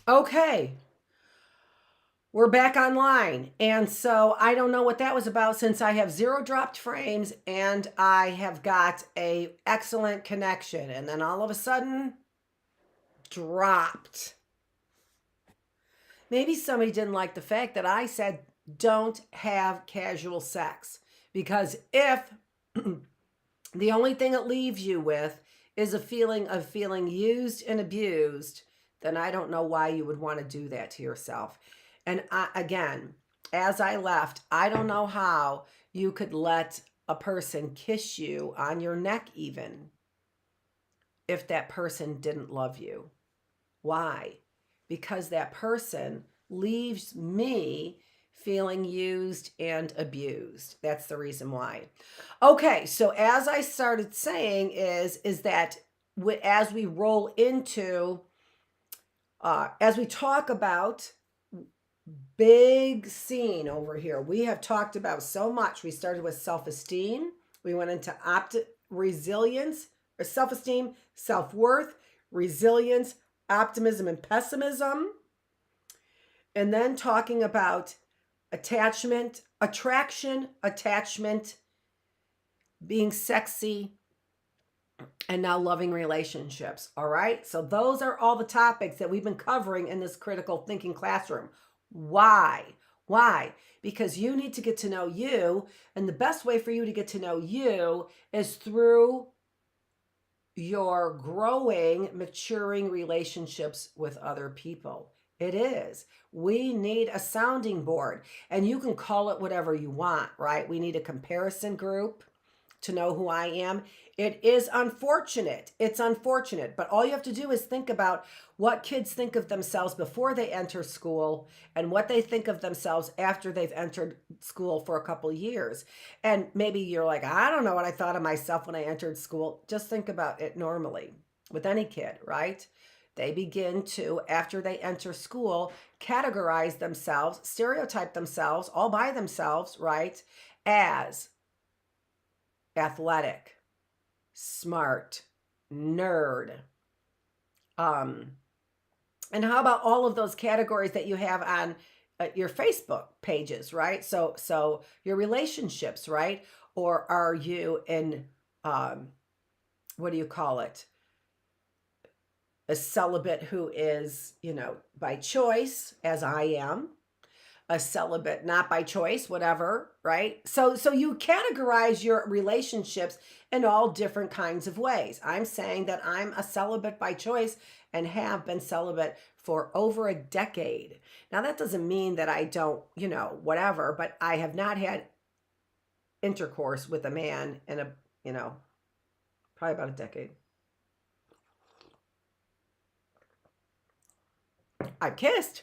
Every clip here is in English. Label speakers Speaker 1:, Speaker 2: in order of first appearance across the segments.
Speaker 1: Okay, we're back online. And so I don't know what that was about since I have 0 dropped frames and I have got a excellent connection. And then all of a sudden, dropped. Maybe somebody didn't like the fact that I said don't have casual sex. Because if the only thing it leaves you with is a feeling of feeling used and abused, then I don't know why you would want to do that to yourself. And again, as I left, I don't know how you could let a person kiss you on your neck even if that person didn't love you. Why? Because that person leaves me feeling used and abused. That's the reason why. Okay, so as I started saying is that as we roll into, as we talk about big scene over here, we have talked about so much. We started with self-esteem. We went into resilience, or self-esteem, self-worth, resilience, optimism and pessimism. And then talking about attachment, attraction, attachment, being sexy, and now loving relationships. All right. So those are all the topics that we've been covering in this critical thinking classroom. Why? Why? Because you need to get to know you. And the best way for you to get to know you is through your growing, maturing relationships with other people. It is. We need a sounding board, and you can call it whatever you want, right? We need a comparison group to know who I am. It is unfortunate. It's unfortunate, but all you have to do is think about what kids think of themselves before they enter school and what they think of themselves after they've entered school for a couple years. And maybe you're like, I don't know what I thought of myself when I entered school. Just think about it normally with any kid, right? They begin to, after they enter school, categorize themselves, stereotype themselves all by themselves, right? As athletic, smart, nerd. And how about all of those categories that you have on your Facebook pages, right? So your relationships, right? Or are you in, what do you call it? A celibate who is, by choice, as I am, a celibate not by choice, whatever, right? So you categorize your relationships in all different kinds of ways. I'm saying that I'm a celibate by choice and have been celibate for over a decade. Now that doesn't mean that I don't, whatever, but I have not had intercourse with a man in a, probably about a decade. I've kissed,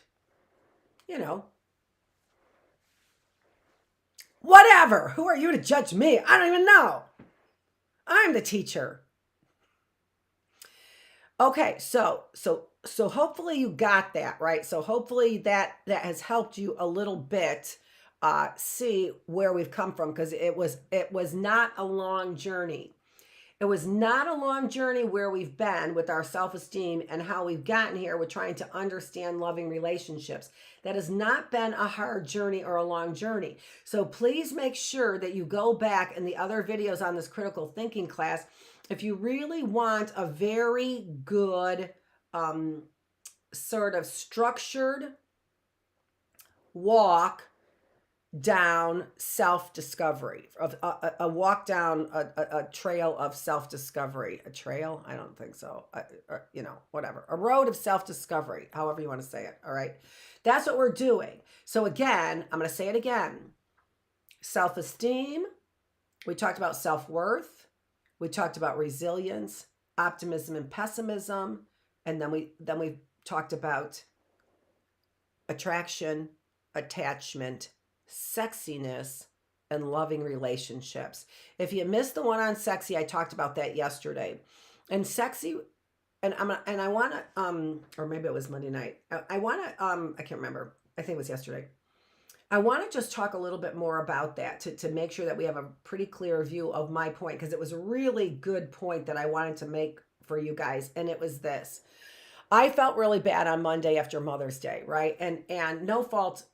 Speaker 1: whatever. Who are you to judge me? I don't even know. I'm the teacher. Okay, so hopefully you got that, right? So hopefully that has helped you a little bit see where we've come from, because it was not a long journey. It was not a long journey where we've been with our self-esteem and how we've gotten here with trying to understand loving relationships. That has not been a hard journey or a long journey. So please make sure that you go back in the other videos on this critical thinking class if you really want a very good sort of structured walk down self-discovery, of a walk down a trail of self-discovery. A trail? I don't think so. Whatever. A road of self-discovery, however you want to say it. All right. That's what we're doing. So again, I'm going to say it again. Self-esteem. We talked about self-worth. We talked about resilience, optimism and pessimism. And then we talked about attraction, attachment, sexiness, and loving relationships. If you missed the one on sexy, I talked about that yesterday. And sexy, and I want to or maybe it was Monday night. I want to I can't remember. I think it was yesterday. I want to just talk a little bit more about that to make sure that we have a pretty clear view of my point, because it was a really good point that I wanted to make for you guys, and it was this. I felt really bad on Monday after Mother's Day, right? And no fault,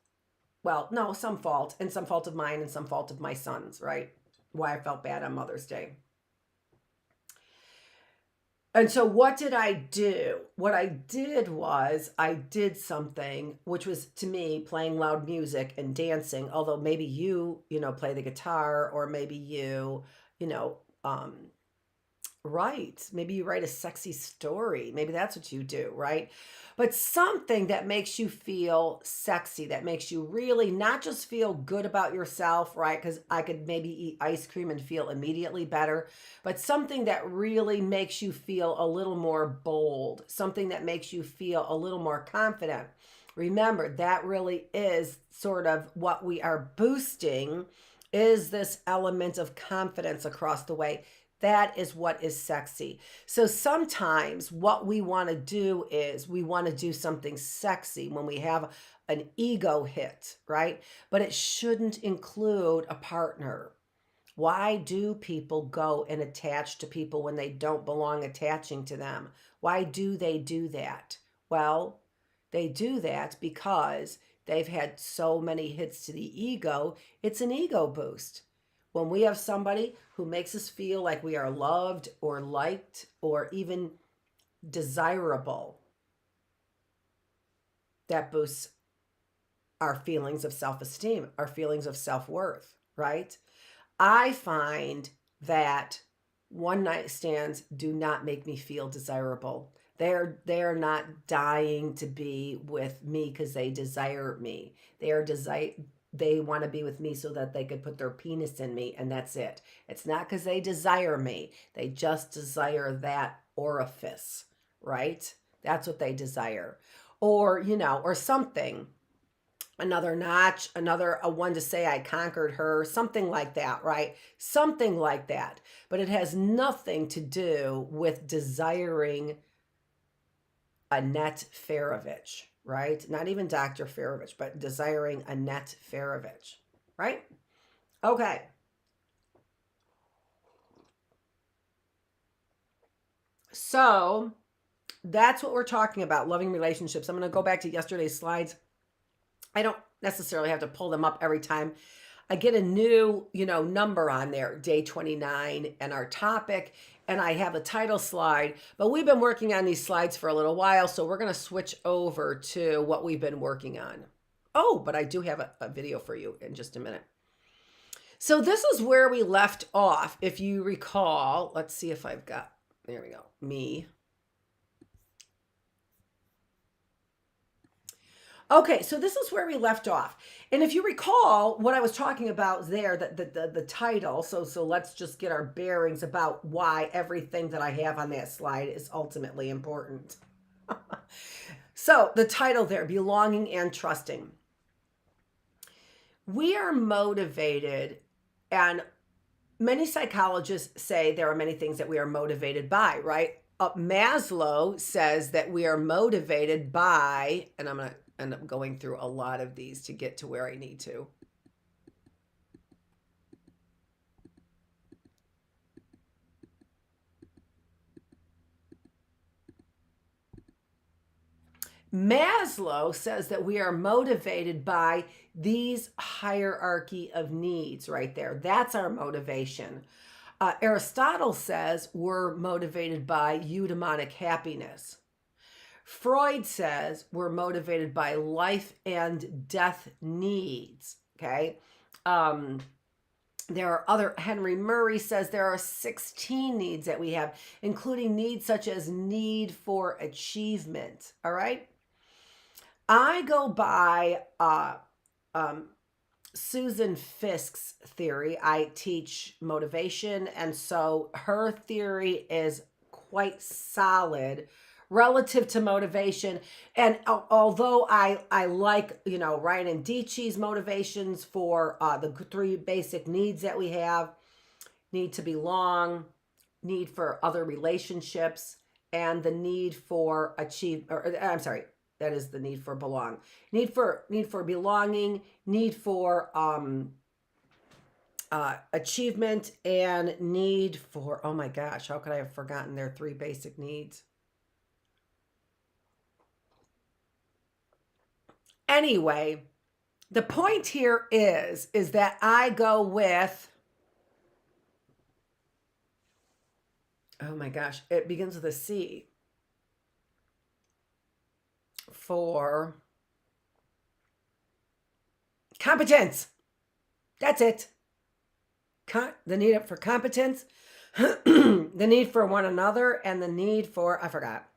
Speaker 1: well, no, some fault, and some fault of mine and some fault of my son's, right? Why I felt bad on Mother's Day. And so what did I do? What I did was I did something which was to me playing loud music and dancing, although maybe play the guitar, or maybe you know, write. Maybe you write a sexy story. Maybe that's what you do, right? But something that makes you feel sexy, that makes you really not just feel good about yourself, right? Because I could maybe eat ice cream and feel immediately better, but something that really makes you feel a little more bold, something that makes you feel a little more confident. Remember, that really is sort of what we are boosting, is this element of confidence across the way. That is what is sexy. So sometimes what we want to do is we want to do something sexy when we have an ego hit, right? But it shouldn't include a partner. Why do people go and attach to people when they don't belong attaching to them? Why do they do that? Well, they do that because they've had so many hits to the ego. It's an ego boost. When we have somebody who makes us feel like we are loved or liked or even desirable, that boosts our feelings of self-esteem, our feelings of self-worth, right? I find that one night stands do not make me feel desirable. They're not dying to be with me because they desire me. They want to be with me so that they could put their penis in me, and that's it. It's not because they desire me. They just desire that orifice, right? That's what they desire. Or, or something, another notch, a one to say I conquered her, something like that, right? Something like that. But it has nothing to do with desiring Annette Feravich, right? Not even Dr. Feravich, but desiring Annette Feravich, right? Okay. So that's what we're talking about, loving relationships. I'm going to go back to yesterday's slides. I don't necessarily have to pull them up every time I get a new, number on there, day 29, and our topic, and I have a title slide. But we've been working on these slides for a little while, so we're going to switch over to what we've been working on. Oh, but I do have a video for you in just a minute. So this is where we left off. If you recall, let's see if I've got, there we go, me. Okay, so this is where we left off. And if you recall what I was talking about there, the title, so let's just get our bearings about why everything that I have on that slide is ultimately important. So the title there, belonging and trusting. We are motivated, and many psychologists say there are many things that we are motivated by, right? Maslow says that we are motivated by, and I'm going to end up going through a lot of these to get to where I need to. Maslow says that we are motivated by these hierarchy of needs right there. That's our motivation. Aristotle says we're motivated by eudaimonic happiness. Freud says we're motivated by life and death needs. Okay. There are other, Henry Murray says there are 16 needs that we have, including needs such as need for achievement. All right. I go by Susan Fisk's theory. I teach motivation, and so her theory is quite solid relative to motivation. And although I like, Ryan Dietschy's motivations for the three basic needs that we have, need to belong, need for other relationships, and the need for that is the need for belong. Need for belonging, need for achievement, and need for, oh my gosh, how could I have forgotten their three basic needs? anyway, the point here is that I go with, oh my gosh, it begins with a C, for competence. That's it. The need for competence, the need for one another, and the need for, I forgot.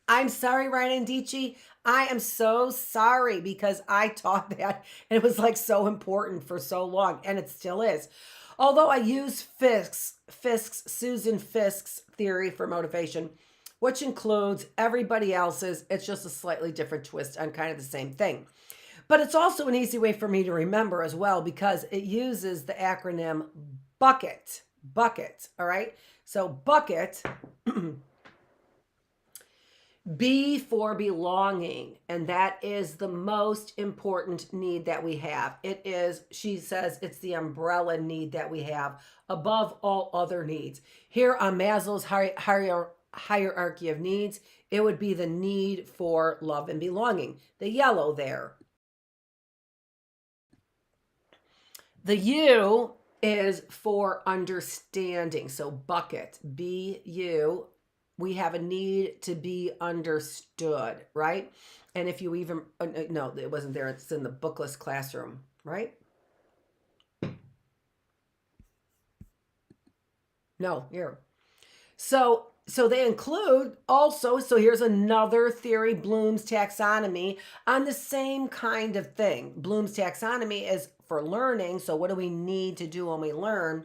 Speaker 1: I'm sorry, Ryan and Dici. I am so sorry because I taught that and it was like so important for so long, and it still is. Although I use Susan Fisk's theory for motivation, which includes everybody else's, it's just a slightly different twist on kind of the same thing. But it's also an easy way for me to remember as well because it uses the acronym BUCKET. BUCKET, all right? So BUCKET, B for belonging, and that is the most important need that we have. It is, she says, it's the umbrella need that we have above all other needs. Here on Maslow's hierarchy of needs, it would be the need for love and belonging, the yellow there. The U is for understanding. So bucket, B-U, we have a need to be understood, right? And if you even, no, it wasn't there. It's in the Bookless classroom, right? No, here. So they include also, so here's another theory, Bloom's taxonomy, on the same kind of thing. Bloom's taxonomy is for learning. So what do we need to do when we learn?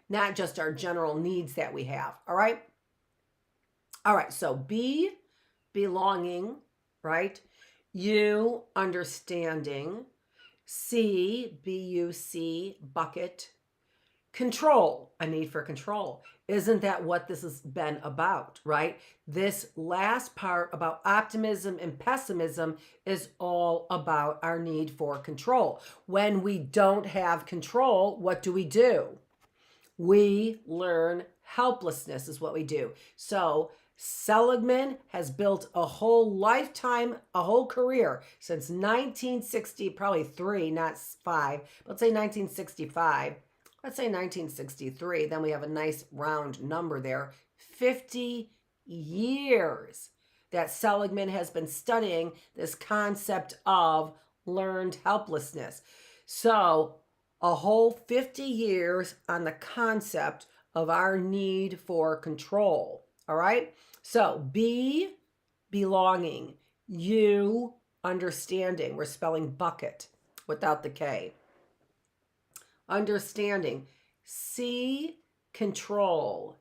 Speaker 1: Not just our general needs that we have. All right. All right. So B, belonging, right? U, understanding. C, B-U-C, bucket. Control, a need for control. Isn't that what this has been about, right? This last part about optimism and pessimism is all about our need for control. When we don't have control, what do? We learn helplessness is what we do. So Seligman has built a whole lifetime, a whole career since 1960, probably 3, not 5, let's say 1965. Let's say 1963, then we have a nice round number there. 50 years that Seligman has been studying this concept of learned helplessness. So a whole 50 years on the concept of our need for control. All right. So B, belonging. U, understanding. We're spelling bucket without the K. Understanding. C, control.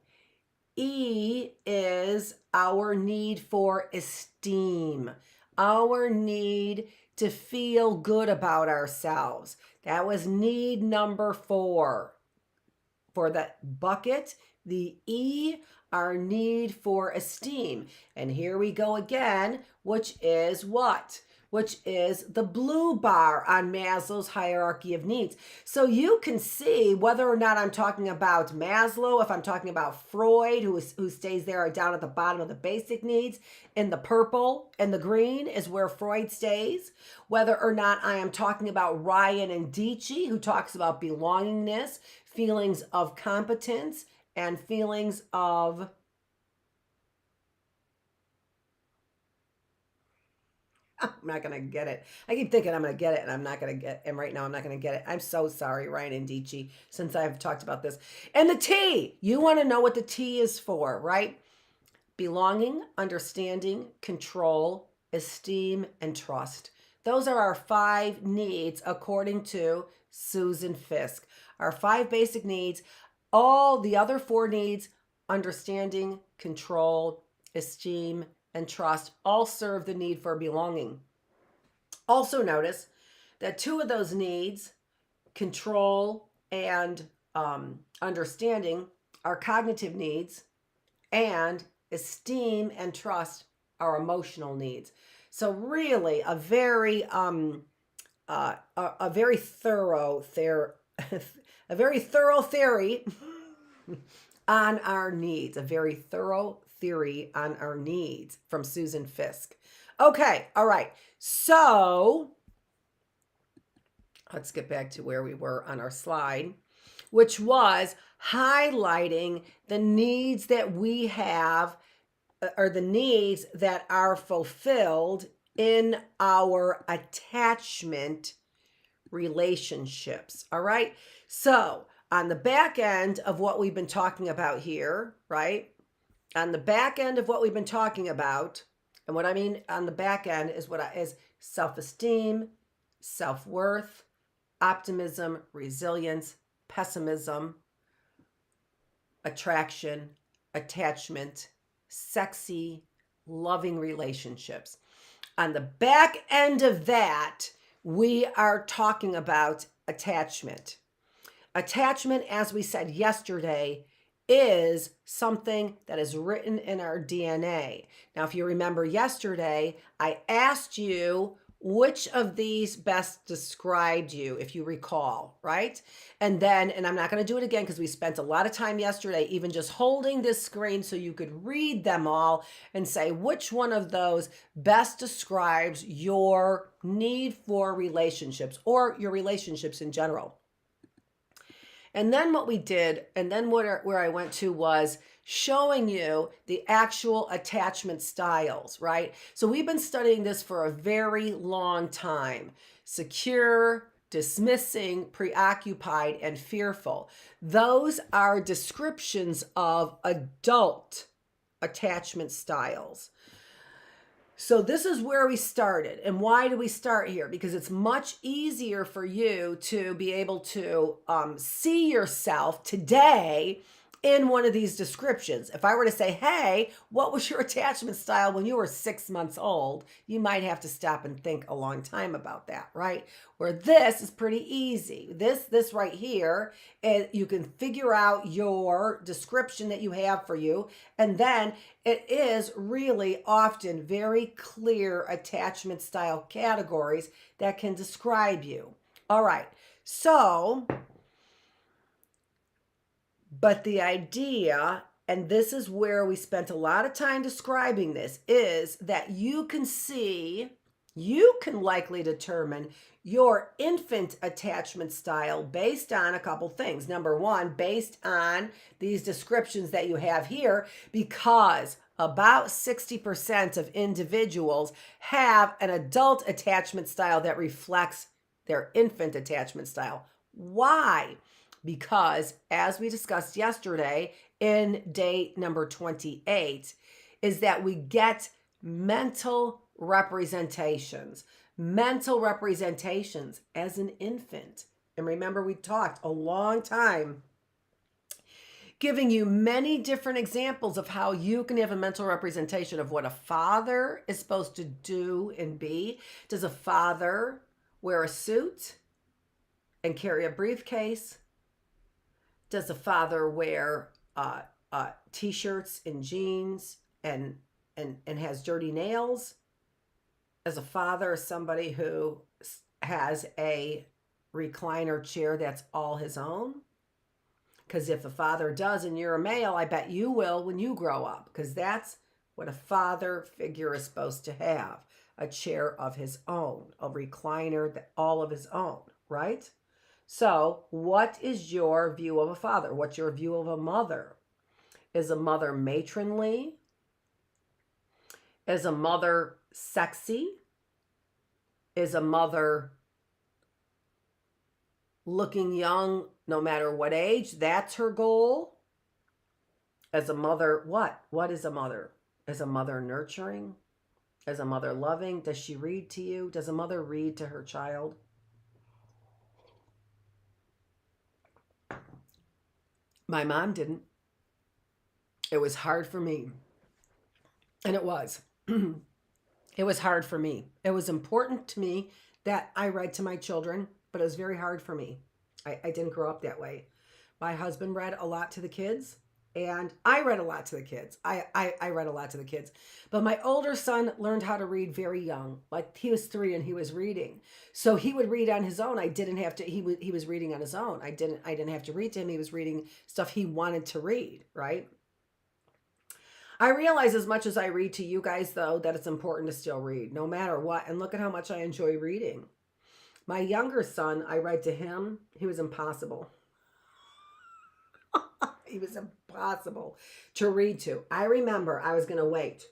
Speaker 1: E is our need for esteem, our need to feel good about ourselves. That was need number 4. For that bucket, the E, our need for esteem. And here we go again, which is what? Which is the blue bar on Maslow's hierarchy of needs. So you can see whether or not I'm talking about Maslow, if I'm talking about Freud, who stays there down at the bottom of the basic needs, in the purple and the green is where Freud stays. Whether or not I am talking about Ryan and Dici, who talks about belongingness, feelings of competence, and feelings of I'm not going to get it. I keep thinking I'm going to get it and I'm not going to get it. And right now I'm not going to get it. I'm so sorry, Ryan and Dici, since I've talked about this. And the T, you want to know what the T is for, right? Belonging, understanding, control, esteem, and trust. Those are our 5 needs according to Susan Fisk. Our 5 basic needs. All the other 4 needs, understanding, control, esteem, and trust, all serve the need for belonging. Also notice that 2 of those needs, control and understanding, are cognitive needs, and esteem and trust are emotional needs. So really a very thorough theory on our needs, a very thorough theory on our needs from Susan Fisk. Okay, all right. So let's get back to where we were on our slide, which was highlighting the needs that we have, or the needs that are fulfilled in our attachment relationships. All right. So, on the back end of what we've been talking about here, right? On the back end of what we've been talking about, and what I mean on the back end is self-esteem, self-worth, optimism, resilience, pessimism, attraction, attachment, sexy, loving relationships. On the back end of that, we are talking about attachment. Attachment, as we said yesterday, is something that is written in our DNA. Now, if you remember yesterday, I asked you which of these best described you, if you recall, right? And I'm not going to do it again because we spent a lot of time yesterday even just holding this screen so you could read them all and say which one of those best describes your need for relationships or your relationships in general. And then what we did, and then where I went to was showing you the actual attachment styles, right? So we've been studying this for a very long time. Secure, dismissing, preoccupied, and fearful. Those are descriptions of adult attachment styles. So this is where we started. And why do we start here? Because it's much easier for you to be able to see yourself today in one of these descriptions. If I were to say, hey, what was your attachment style when you were 6 months old? You might have to stop and think a long time about that, right? Where this is pretty easy. This right here, you can figure out your description that you have for you. And then it is really often very clear attachment style categories that can describe you. All right. So, but the idea, and this is where we spent a lot of time describing this, is that you can likely determine your infant attachment style based on a couple things. Number one, based on these descriptions that you have here, because about 60% of individuals have an adult attachment style that reflects their infant attachment style. Why? Because, as we discussed yesterday in day number 28, is that we get mental representations as an infant. And remember, we talked a long time giving you many different examples of how you can have a mental representation of what a father is supposed to do and be. Does a father wear a suit and carry a briefcase? Does a father wear t-shirts and jeans and has dirty nails? As a father, somebody who has a recliner chair that's all his own? Because if a father does and you're a male, I bet you will when you grow up, because that's what a father figure is supposed to have, a chair of his own, a recliner that all of his own, right? So what is your view of a father? What's your view of a mother? Is a mother matronly? Is a mother sexy? Is a mother looking young no matter what age? That's her goal. As a mother, what? What is a mother? Is a mother nurturing? Is a mother loving? Does she read to you? Does a mother read to her child? My mom didn't. It was hard for me. And it was. It was hard for me. It was important to me that I read to my children, but it was very hard for me. I didn't grow up that way. My husband read a lot to the kids, and I read a lot to the kids. I read a lot to the kids. But my older son learned how to read very young. Like, he was 3 and he was reading. So he would read on his own. I didn't have to, he was reading on his own. I didn't have to read to him. He was reading stuff he wanted to read, right? I realize as much as I read to you guys, though, that it's important to still read no matter what. And look at how much I enjoy reading. My younger son, I read to him. He was impossible. He was impossible to read to. I remember I was going to wait.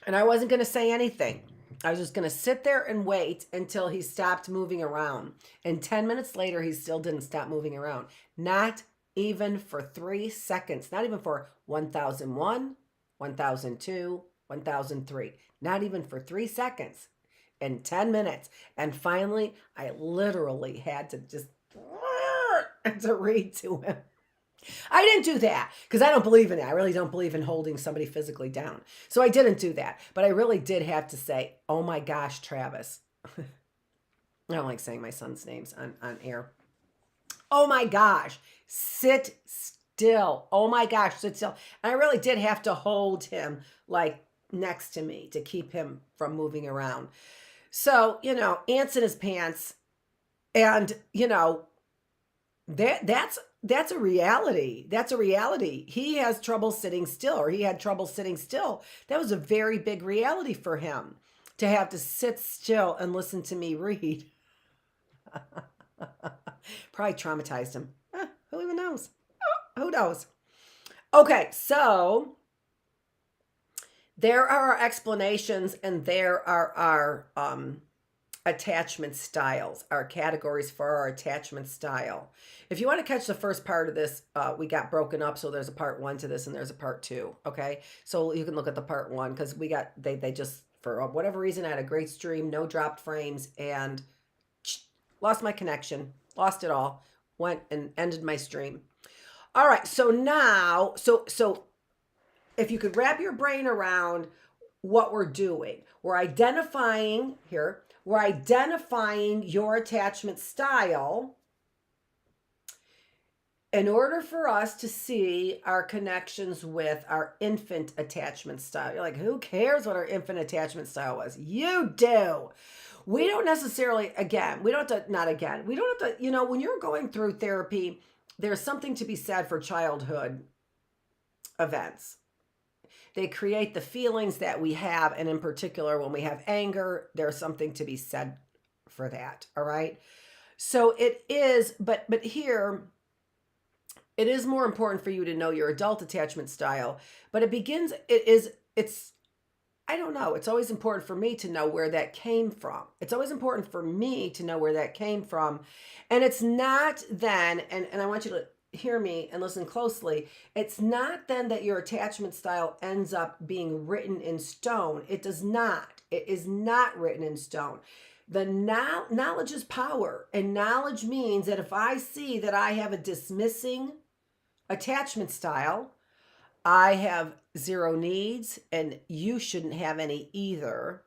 Speaker 1: And I wasn't going to say anything. I was just going to sit there and wait until he stopped moving around. And 10 minutes later, he still didn't stop moving around. Not even for 3 seconds. Not even for 1001, 1002, 1003. Not even for 3 seconds. In 10 minutes. And finally, I literally had to just to read to him. I didn't do that because I don't believe in it. I really don't believe in holding somebody physically down. So I didn't do that. But I really did have to say, oh my gosh, Travis. I don't like saying my son's names on air. Oh my gosh, sit still. Oh my gosh, sit still. And I really did have to hold him like next to me to keep him from moving around. So, ants in his pants. And, that's a reality. That's a reality. He has trouble sitting still, or he had trouble sitting still. That was a very big reality for him to have to sit still and listen to me read. Probably traumatized him. Who even knows? Who knows? Okay, so there are our explanations, and there are our attachment styles, our categories for our attachment style. If you want to catch the first part of this, we got broken up. So there's a part 1 to this and there's a part 2. Okay. So you can look at the part 1 because they just, for whatever reason, I had a great stream, no dropped frames, and lost my connection, lost it all, went and ended my stream. All right. So now, so if you could wrap your brain around what we're doing, we're identifying your attachment style in order for us to see our connections with our infant attachment style. You're like, who cares what our infant attachment style was? You do. We don't necessarily, we don't have to, when you're going through therapy, there's something to be said for childhood events. They create the feelings that we have. And in particular, when we have anger, there's something to be said for that. All right. So it is, but here, it is more important for you to know your adult attachment style. But it's always important for me to know where that came from. It's always important for me to know where that came from. And it's not then, and I want you to hear me and listen closely. It's not then that your attachment style ends up being written in stone. It does not. It is not written in stone. The knowledge is power, and knowledge means that if I see that I have a dismissing attachment style, I have 0 needs, and you shouldn't have any either.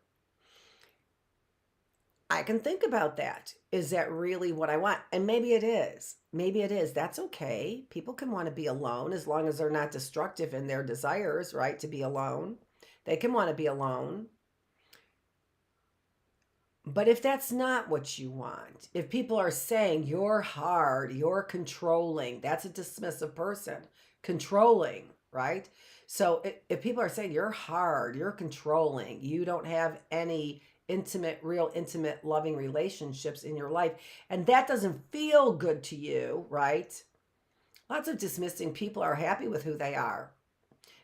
Speaker 1: I can think about that. Is that really what I want? And maybe it is. Maybe it is. That's okay. People can want to be alone as long as they're not destructive in their desires, right? To be alone. They can want to be alone. But if that's not what you want, if people are saying you're hard, you're controlling, that's a dismissive person. Controlling, right? So if people are saying you're hard, you're controlling, you don't have any real intimate, loving relationships in your life, and that doesn't feel good to you, right? Lots of dismissing people are happy with who they are.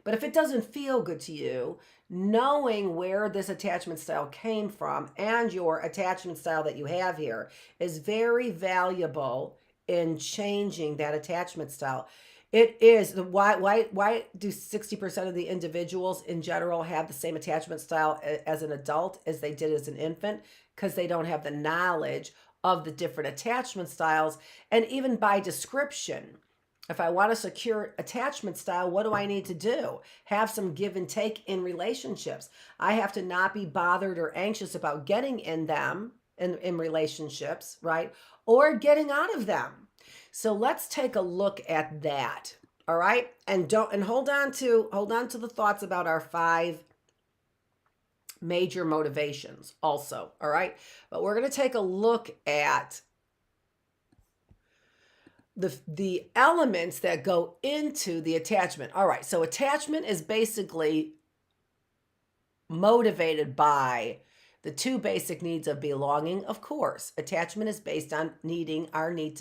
Speaker 1: But if it doesn't feel good to you, knowing where this attachment style came from and your attachment style that you have here is very valuable in changing that attachment style. It is. Why do 60% of the individuals in general have the same attachment style as an adult as they did as an infant? Because they don't have the knowledge of the different attachment styles. And even by description, if I want a secure attachment style, what do I need to do? Have some give and take in relationships. I have to not be bothered or anxious about getting in them in relationships, right? Or getting out of them. So let's take a look at that. All right. And hold on to the thoughts about our 5 major motivations also. All right. But we're going to take a look at the elements that go into the attachment. All right, so attachment is basically motivated by the two basic needs of belonging. Of course, attachment is based on our need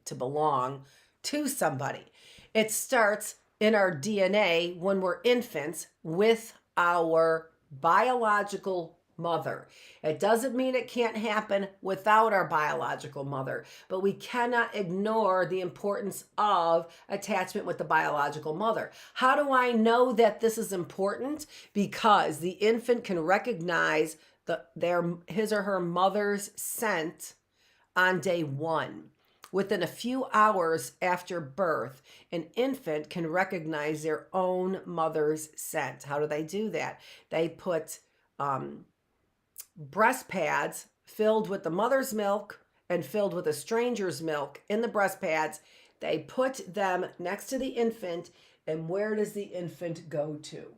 Speaker 1: to belong to somebody. It starts in our DNA when we're infants with our biological mother. It doesn't mean it can't happen without our biological mother, but we cannot ignore the importance of attachment with the biological mother. How do I know that this is important? Because the infant can recognize his or her mother's scent on day one. Within a few hours after birth, an infant can recognize their own mother's scent. How do they do that? They put breast pads filled with the mother's milk and filled with a stranger's milk in the breast pads. They put them next to the infant, and where does the infant go to?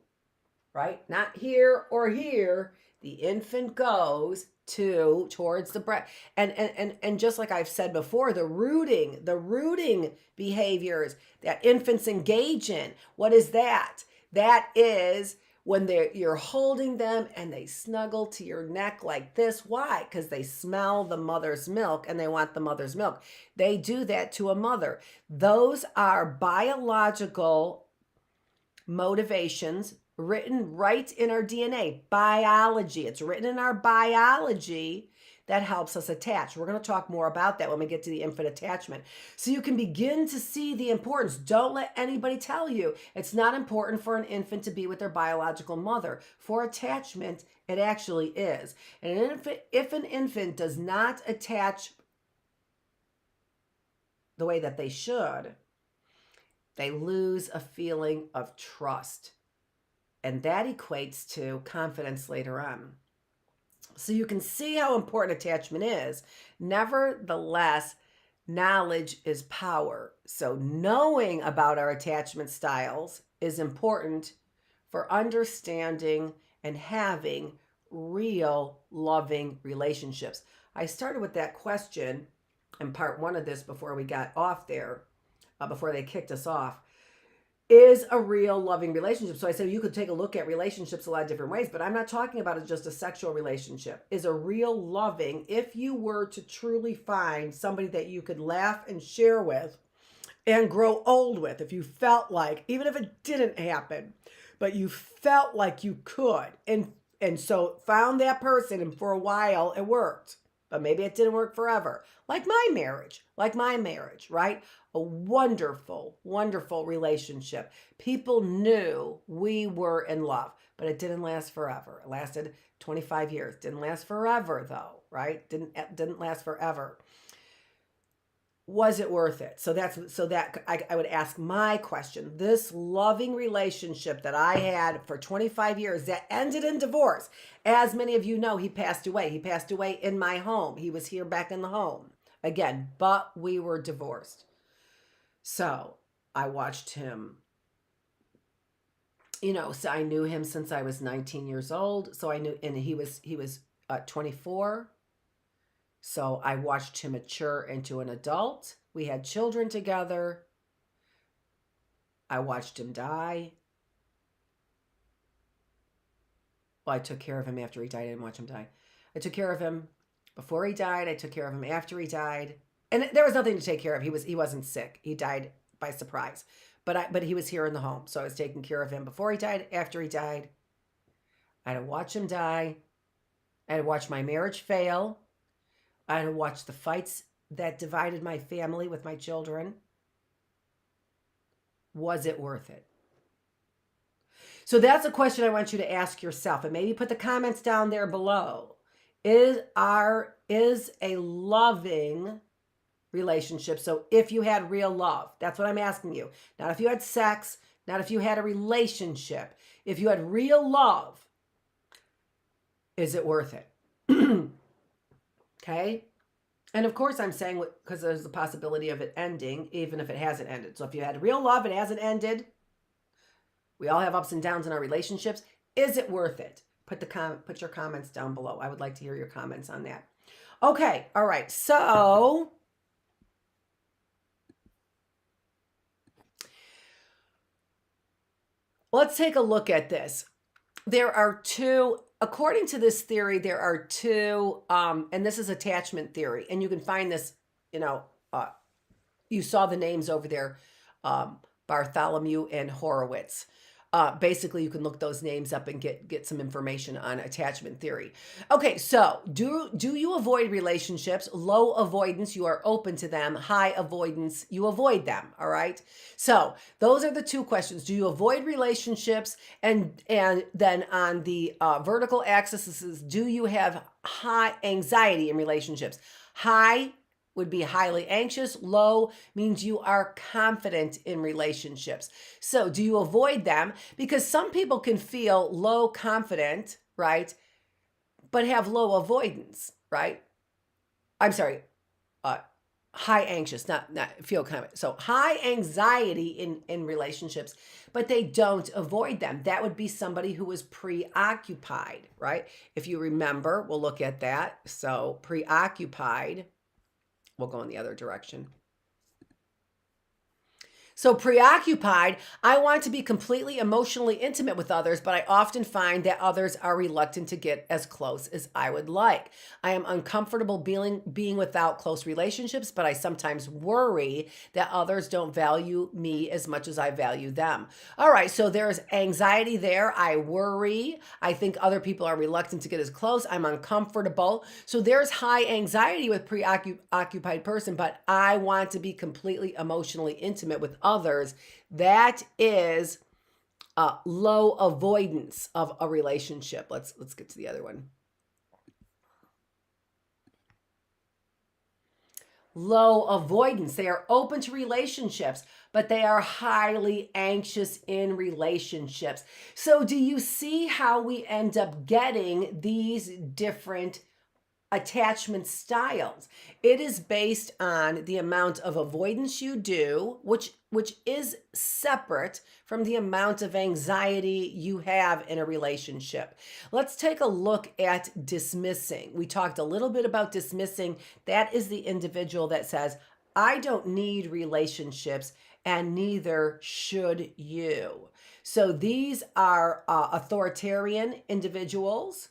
Speaker 1: Right? Not here or here. The infant goes towards the breast. And just like I've said before, the rooting behaviors that infants engage in. What is that? That is when you're holding them and they snuggle to your neck like this. Why? Because they smell the mother's milk and they want the mother's milk. They do that to a mother. Those are biological motivations written right in our DNA. Biology. It's written in our biology that helps us attach. We're going to talk more about that when we get to the infant attachment. So you can begin to see the importance. Don't let anybody tell you it's not important for an infant to be with their biological mother. For attachment, it actually is. And if an infant does not attach the way that they should, they lose a feeling of trust. And that equates to confidence later on. So you can see how important attachment is. Nevertheless, knowledge is power. So knowing about our attachment styles is important for understanding and having real loving relationships. I started with that question in part one of this before we got off there, before they kicked us off. Is a real loving relationship. So I said you could take a look at relationships a lot of different ways, but I'm not talking about it just a sexual relationship. Is a real loving, if you were to truly find somebody that you could laugh and share with and grow old with, if you felt like, even if it didn't happen, but you felt like you could, and so found that person, and for a while it worked, but maybe it didn't work forever. Like my marriage, right? A wonderful, wonderful relationship. People knew we were in love, but it didn't last forever. It lasted 25 years. Didn't last forever though, right? Didn't last forever. Was it worth it? So that I would ask my question. This loving relationship that I had for 25 years that ended in divorce. As many of you know, he passed away. He passed away in my home. He was here back in the home again, but we were divorced. So I watched him, so I knew him since I was 19 years old. So I knew, and he was 24. So I watched him mature into an adult. We had children together. I watched him die. Well, I took care of him after he died. I didn't watch him die. I took care of him before he died. I took care of him after he died. And there was nothing to take care of. He wasn't sick. He died by surprise. But he was here in the home. So I was taking care of him before he died, after he died. I had to watch him die. I had to watch my marriage fail. I had to watch the fights that divided my family with my children. Was it worth it? So that's a question I want you to ask yourself, and maybe put the comments down there below. Is a loving relationship, so if you had real love, that's what I'm asking you. Not if you had sex, not if you had a relationship. If you had real love, is it worth it? Okay? And of course I'm saying, because there's the possibility of it ending, even if it hasn't ended. So if you had real love, it hasn't ended. We all have ups and downs in our relationships. Is it worth it? Put your comments down below. I would like to hear your comments on that. Okay, all right. So let's take a look at this. There are two, according to this theory, there are two, and this is attachment theory, and you can find this, you saw the names over there, Bartholomew and Horowitz. Basically, you can look those names up and get some information on attachment theory. Okay, so do you avoid relationships? Low avoidance, you are open to them. High avoidance, you avoid them. All right. So those are the two questions. Do you avoid relationships? And then on the vertical axis, this is, do you have high anxiety in relationships? High would be highly anxious. Low means you are confident in relationships. So do you avoid them? Because some people can feel low confident, right? But have low avoidance, right? I'm sorry, high anxious, not feel confident. So high anxiety in relationships, but they don't avoid them. That would be somebody who is preoccupied, right? If you remember, we'll look at that. So preoccupied, we'll go in the other direction. So preoccupied, I want to be completely emotionally intimate with others, but I often find that others are reluctant to get as close as I would like. I am uncomfortable being without close relationships, but I sometimes worry that others don't value me as much as I value them. All right, so there's anxiety there. I worry. I think other people are reluctant to get as close. I'm uncomfortable. So there's high anxiety with preoccupied person, but I want to be completely emotionally intimate with others. That is low avoidance of a relationship. Let's get to the other one. Low avoidance. They are open to relationships, but they are highly anxious in relationships. So do you see how we end up getting these different attachment styles? It is based on the amount of avoidance you do, which is separate from the amount of anxiety you have in a relationship. Let's take a look at dismissing. We talked a little bit about dismissing. That is the individual that says, I don't need relationships and neither should you. So these are authoritarian individuals.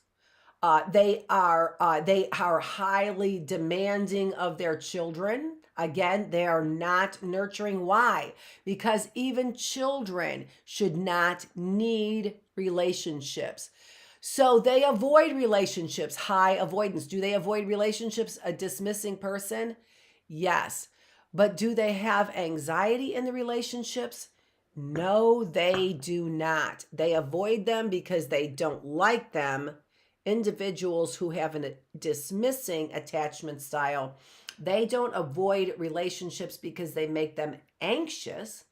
Speaker 1: They are highly demanding of their children. Again, they are not nurturing. Why? Because even children should not need relationships. So they avoid relationships, high avoidance. Do they avoid relationships, a dismissing person? Yes. But do they have anxiety in the relationships? No, they do not. They avoid them because they don't like them. Individuals who have a dismissing attachment style, they don't avoid relationships because they make them anxious.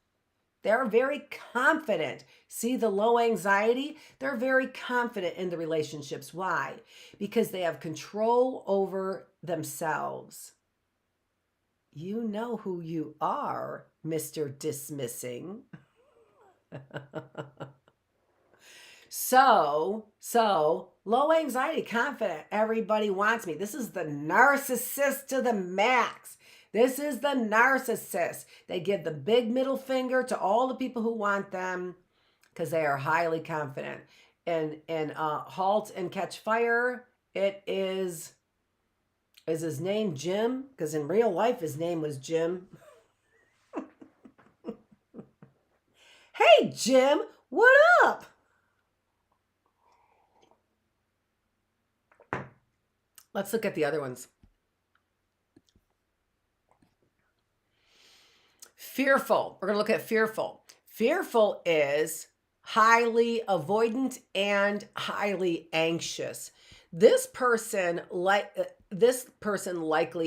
Speaker 1: They're very confident. See the low anxiety? They're very confident in the relationships. Why? Because they have control over themselves. You know who you are, Mr. Dismissing. So low anxiety, confident, everybody wants me. This is the narcissist to the max. This is the narcissist. They give the big middle finger to all the people who want them because they are highly confident. And Halt and Catch Fire, it is his name Jim? Because in real life, his name was Jim. Hey, Jim, what up? Let's look at the other ones. Fearful. We're going to look at fearful. Fearful is highly avoidant and highly anxious. This person likely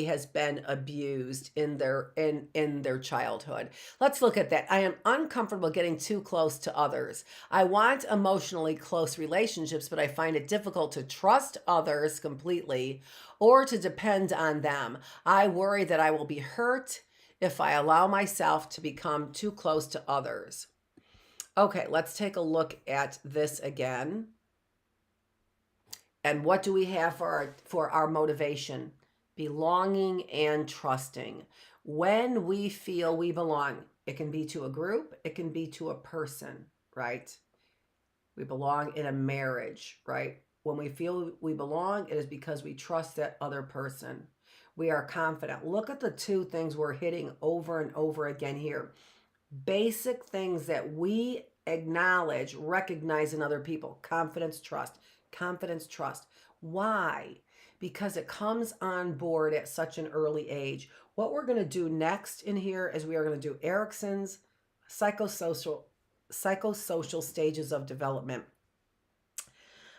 Speaker 1: has been abused in their childhood. Let's look at that. I am uncomfortable getting too close to others. I want emotionally close relationships, but I find it difficult to trust others completely or to depend on them. I worry that I will be hurt if I allow myself to become too close to others. Okay, let's take a look at this again. And what do we have for our motivation? Belonging and trusting. When we feel we belong, it can be to a group, it can be to a person, right? We belong in a marriage, right? When we feel we belong, it is because we trust that other person. We are confident. Look at the two things we're hitting over and over again here. Basic things that we acknowledge, recognize in other people. Confidence, trust. Confidence, trust. Why? Because it comes on board at such an early age. What we're going to do next in here is we are going to do Erickson's psychosocial stages of development.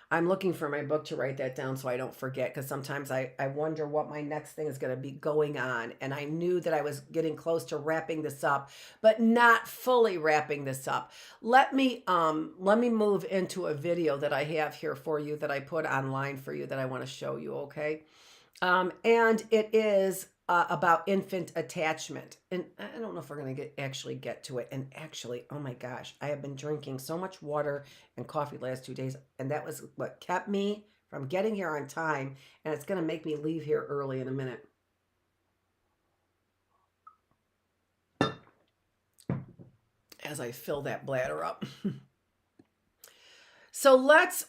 Speaker 1: I'm looking for my book to write that down so I don't forget, because sometimes I wonder what my next thing is going to be going on. And I knew that I was getting close to wrapping this up, but not fully wrapping this up. Let me move into a video that I have here for you that I put online for you that I want to show you, okay? And it is about infant attachment. And I don't know if we're going to actually get to it. And actually, oh my gosh, I have been drinking so much water and coffee the last 2 days. And that was what kept me from getting here on time. And it's going to make me leave here early in a minute. As I fill that bladder up. So let's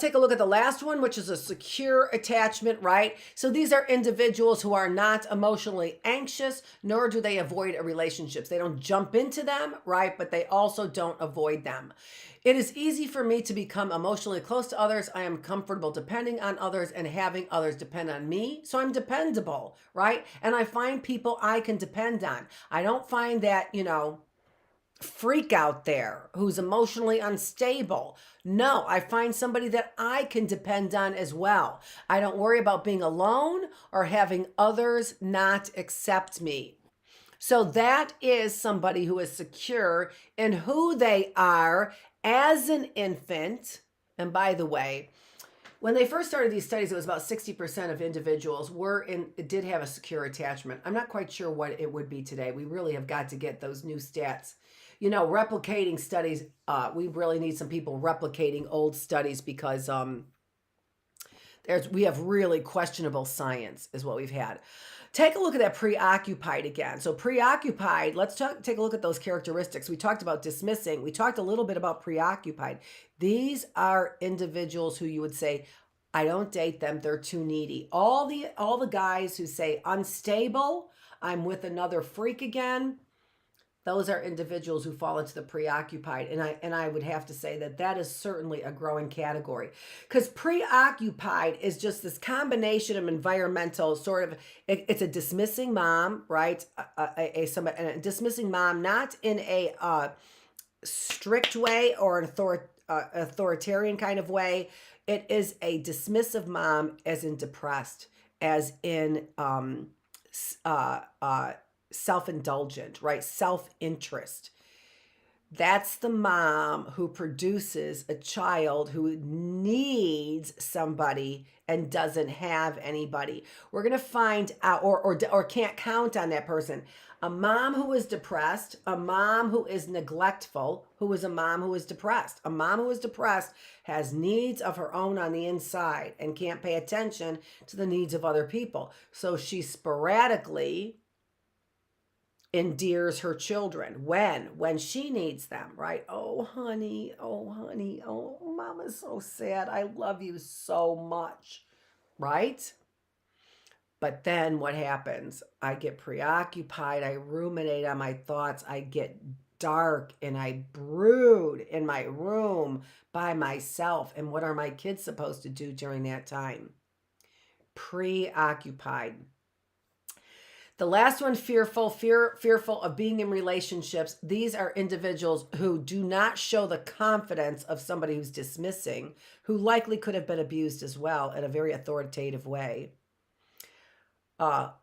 Speaker 1: take a look at the last one, which is a secure attachment, right? So these are individuals who are not emotionally anxious, nor do they avoid relationships. They don't jump into them, right? But they also don't avoid them. It is easy for me to become emotionally close to others. I am comfortable depending on others and having others depend on me. So I'm dependable, right? And I find people I can depend on. I don't find that, freak out there who's emotionally unstable. No, I find somebody that I can depend on as well. I don't worry about being alone or having others not accept me. So that is somebody who is secure in who they are as an infant. And by the way, when they first started these studies, it was about 60% of individuals did have a secure attachment. I'm not quite sure what it would be today. We really have got to get those new stats. Replicating studies, we really need some people replicating old studies because we have really questionable science is what we've had. Take a look at that preoccupied again. So preoccupied, let's take a look at those characteristics. We talked about dismissing. We talked a little bit about preoccupied. These are individuals who you would say, I don't date them, they're too needy. All the guys who say unstable, I'm with another freak again, those are individuals who fall into the preoccupied. And I would have to say that is certainly a growing category, because preoccupied is just this combination of environmental sort of, it's a dismissing mom, right? A dismissing mom, not in a strict way or an authoritarian kind of way. It is a dismissive mom, as in depressed, as in self-indulgent, right? Self-interest. That's the mom who produces a child who needs somebody and doesn't have anybody. We're going to find out or can't count on that person. A mom who is depressed, a mom who is neglectful, who is a mom who is depressed. A mom who is depressed has needs of her own on the inside and can't pay attention to the needs of other people. So she sporadically endears her children when she needs them, right? Oh honey, oh mama's so sad, I love you so much, right? But then what happens? I get preoccupied, I ruminate on my thoughts, I get dark, and I brood in my room by myself. And what are my kids supposed to do during that time? Preoccupied. The last one, fearful of being in relationships. These are individuals who do not show the confidence of somebody who's dismissing, who likely could have been abused as well in a very authoritative way, but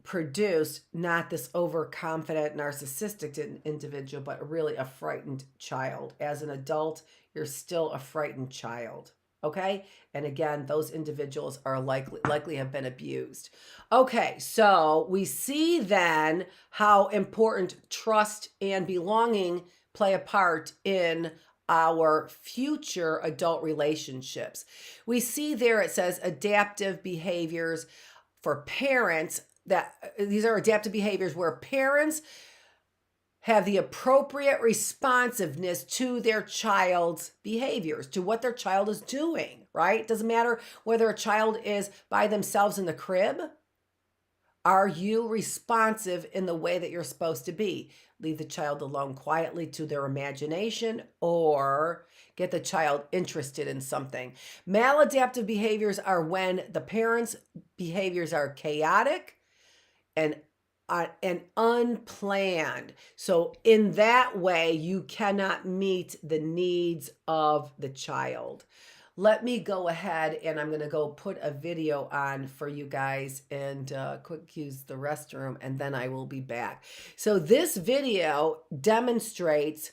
Speaker 1: produce not this overconfident, narcissistic individual, but really a frightened child. As an adult, you're still a frightened child. Okay. And again, those individuals are likely have been abused. Okay. So we see then how important trust and belonging play a part in our future adult relationships. We see there, it says adaptive behaviors for parents, that these are adaptive behaviors where parents have the appropriate responsiveness to their child's behaviors, to what their child is doing, right? It doesn't matter whether a child is by themselves in the crib. Are you responsive in the way that you're supposed to be? Leave the child alone quietly to their imagination, or get the child interested in something. Maladaptive behaviors are when the parents' behaviors are chaotic and unplanned. So in that way, you cannot meet the needs of the child. Let me go ahead and I'm going to go put a video on for you guys and quick use the restroom, and then I will be back. So this video demonstrates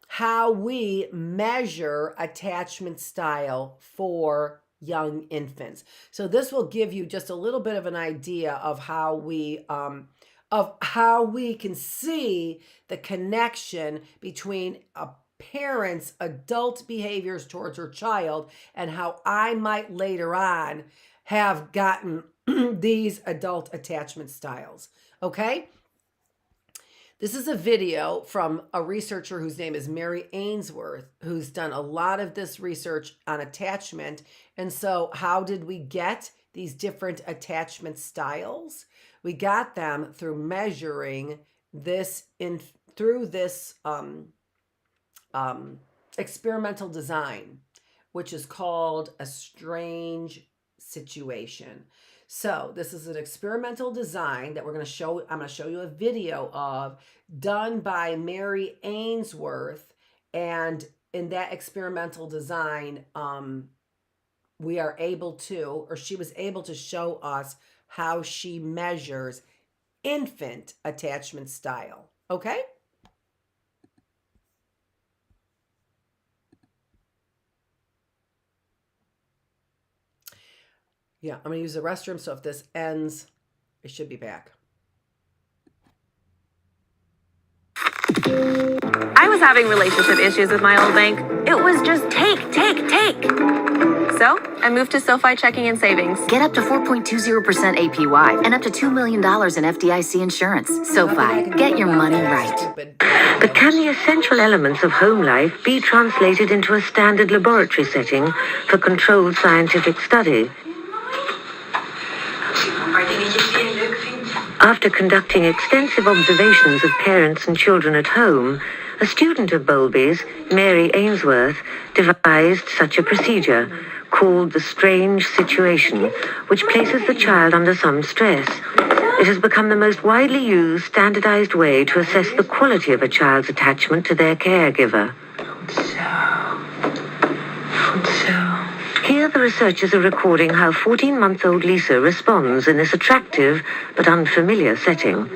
Speaker 1: how we measure attachment style for young infants. So this will give you just a little bit of an idea of how we can see the connection between a parent's adult behaviors towards her child and how I might later on have gotten these adult attachment styles. Okay? This is a video from a researcher whose name is Mary Ainsworth, who's done a lot of this research on attachment. And so how did we get these different attachment styles? We got them through measuring this through this experimental design, which is called a strange situation. So this is an experimental design that I'm going to show you a video of, done by Mary Ainsworth. And in that experimental design, she was able to show us how she measures infant attachment style. Okay? Yeah, I'm going to use the restroom, so if this ends, I should be back.
Speaker 2: I was having relationship issues with my old bank. It was just take. So I moved to SoFi Checking and Savings.
Speaker 3: Get up to 4.20% APY and up to $2 million in FDIC insurance. SoFi, get your money right.
Speaker 4: But can the essential elements of home life be translated into a standard laboratory setting for controlled scientific study? After conducting extensive observations of parents and children at home, a student of Bowlby's, Mary Ainsworth, devised such a procedure called the strange situation, which places the child under some stress. It has become the most widely used, standardized way to assess the quality of a child's attachment to their caregiver. Here the researchers are recording how 14-month-old Lisa responds in this attractive but unfamiliar setting.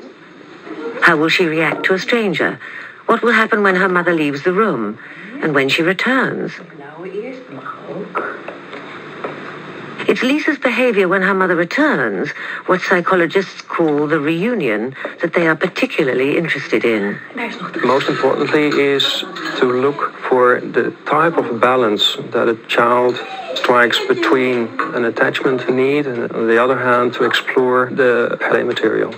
Speaker 4: How will she react to a stranger? What will happen when her mother leaves the room? And when she returns? It's Lisa's behavior when her mother returns, what psychologists call the reunion, that they are particularly interested in.
Speaker 5: Most importantly is to look for the type of balance that a child strikes between an attachment need and, on the other hand, to explore the play material.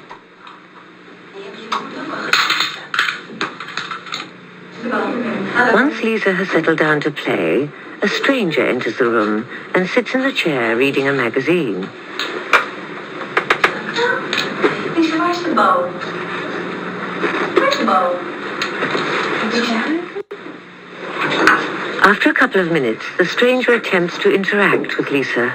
Speaker 4: Once Lisa has settled down to play, a stranger enters the room and sits in the chair reading a magazine.
Speaker 6: Lisa, where's the bow? Where's the bow?
Speaker 4: After a couple of minutes, the stranger attempts to interact with Lisa.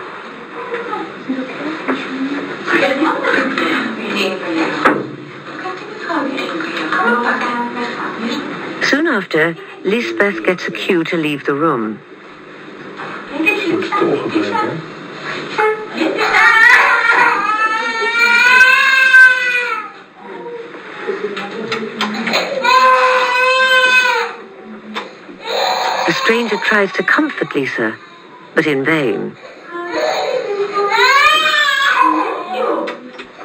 Speaker 4: Soon after, Lisbeth gets a cue to leave the room. The stranger tries to comfort Lisa, but in vain.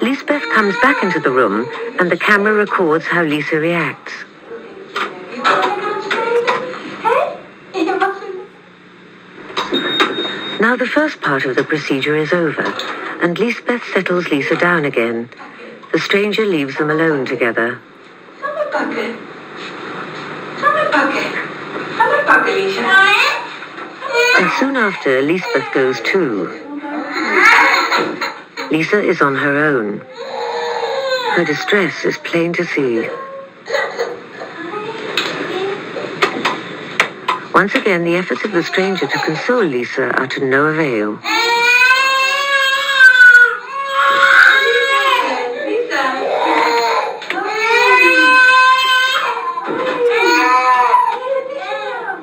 Speaker 4: Lisbeth comes back into the room, and the camera records how Lisa reacts. Now the first part of the procedure is over, and Lisbeth settles Lisa down again. The stranger leaves them alone together. And soon after, Lisbeth goes too. Lisa is on her own. Her distress is plain to see. Once again, the efforts of the stranger to console Lisa are to no avail.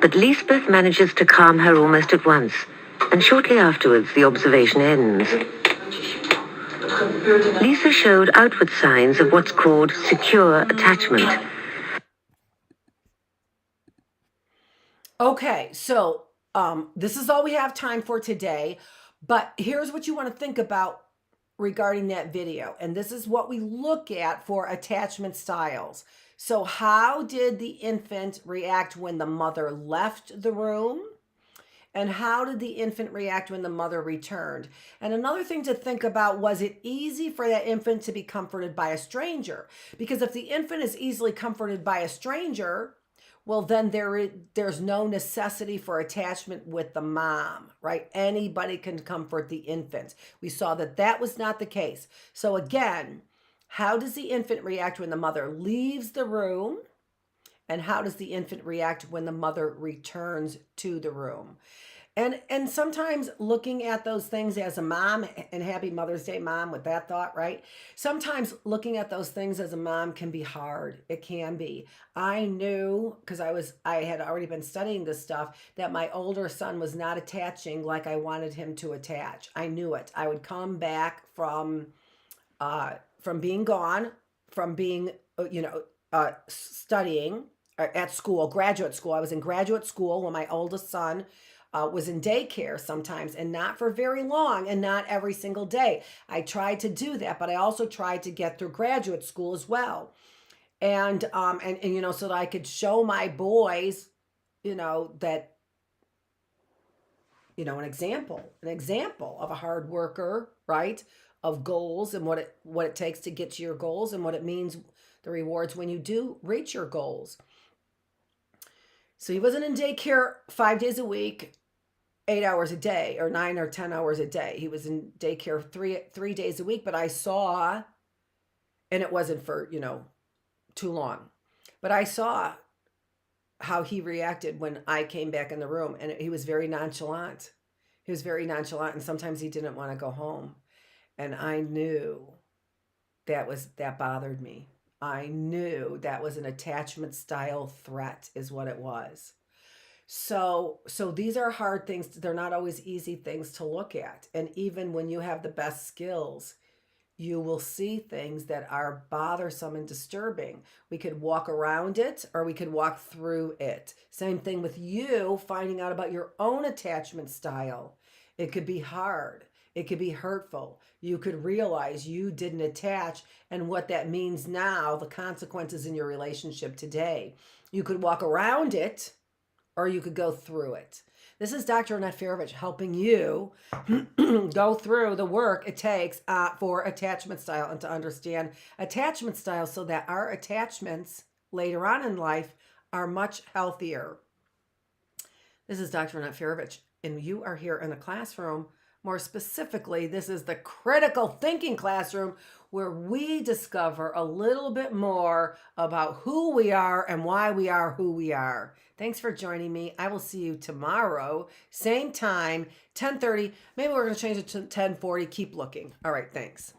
Speaker 4: But Lisbeth manages to calm her almost at once, and shortly afterwards the observation ends. Lisa showed outward signs of what's called secure attachment.
Speaker 1: Okay, so this is all we have time for today, but here's what you want to think about regarding that video. And this is what we look at for attachment styles. So how did the infant react when the mother left the room? And how did the infant react when the mother returned? And another thing to think about, was it easy for that infant to be comforted by a stranger? Because if the infant is easily comforted by a stranger, well, then there's no necessity for attachment with the mom, right? Anybody can comfort the infant. We saw that that was not the case. So again, how does the infant react when the mother leaves the room? And how does the infant react when the mother returns to the room? And sometimes looking at those things as a mom, and happy Mother's Day, Mom, with that thought, right? Sometimes looking at those things as a mom can be hard. It can be. I knew, because I had already been studying this stuff, that my older son was not attaching like I wanted him to attach. I knew it. I would come back from being gone, from being, studying at school, graduate school. I was in graduate school when my oldest son was in daycare sometimes, and not for very long, and not every single day. I tried to do that, but I also tried to get through graduate school as well. And so that I could show my boys, that, an example of a hard worker, right? Of goals, and what it takes to get to your goals, and what it means, the rewards when you do reach your goals. So he wasn't in daycare 5 days a week, 8 hours a day, or 9 or 10 hours a day. He was in daycare three days a week, but I saw, and it wasn't for, too long, but I saw how he reacted when I came back in the room, and he was very nonchalant. He was very nonchalant, and sometimes he didn't want to go home. And I knew that bothered me. I knew that was an attachment style threat, is what it was. So these are hard things. They're not always easy things to look at. And even when you have the best skills, you will see things that are bothersome and disturbing. We could walk around it, or we could walk through it. Same thing with you finding out about your own attachment style. It could be hard. It could be hurtful. You could realize you didn't attach, and what that means now, the consequences in your relationship today. You could walk around it, or you could go through it. This is Dr. Annette Feravich helping you go through the work it takes for attachment style, and to understand attachment style so that our attachments later on in life are much healthier. This is Dr. Annette Feravich, and you are here in the classroom. More specifically, this is the critical thinking classroom, where we discover a little bit more about who we are and why we are who we are. Thanks for joining me. I will see you tomorrow, same time, 10:30. Maybe we're going to change it to 10:40. Keep looking. All right, thanks.